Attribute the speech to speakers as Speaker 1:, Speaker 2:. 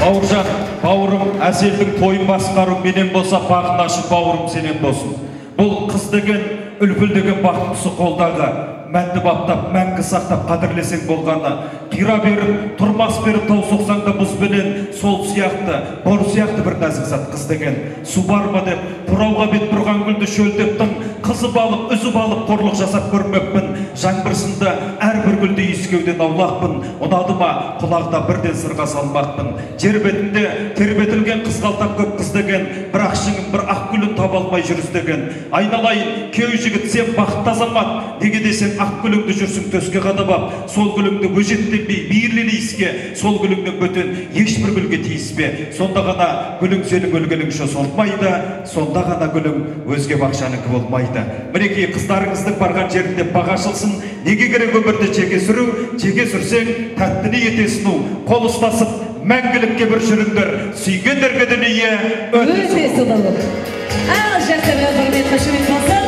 Speaker 1: Бауыржан, бауырым, әселдің тойын басқару менен болса, бағын ашып бауырым сенен болсын. Бұл қыз деген, үлпіл деген бақыттысы қолдағы, мәнді баптап, мәңгі сақтап қадірлесең болғаны, қира беріп, тұрмас беріп тау соқсаң да мұз бенен, сол сияқты, бор сияқты бір нәзік зат қыз деген. Су бар ма деп, бұрауға бет бұрған гүлді шөлдептің, қызып алып, үзіп алып, қорлық жасап көрмекпін. Жаңбырсында әрбір гүлді иіскеуден аулақпын. Ұнады ма, құлағда бірден сырға салмақпын. Жер бетінде тербетілген қызғалтақ көп қыз деген, бірақ шыңын бір ақ гүлін таба алмай жүріс деген. Айналайын, кеу жігіт, сен бақытты азамат, неге десең ақ гүліңді жүрсің төске қадап, сол гүліңді өжеттенбей, мейірлен иіске, сол гүліңнен бөтен ешбір гүлге тиіспе. Сонда ғана гүлің сенің өлгеніңше солмайды, сонда ғана гүлің өзге бақшанікі болмайды. Мінекей қыздарыңыздың барған жерінде баға ашылсын. Неге керек өмірді жеке сүру? Жеке сүрсең, тәттіні етесін у. Қол ұстасып, мәңгілікке бір жүріңдер. Сүйгендерге дүние өте сұлу.
Speaker 2: Ал жақсы бір құрмет қошемет болсын.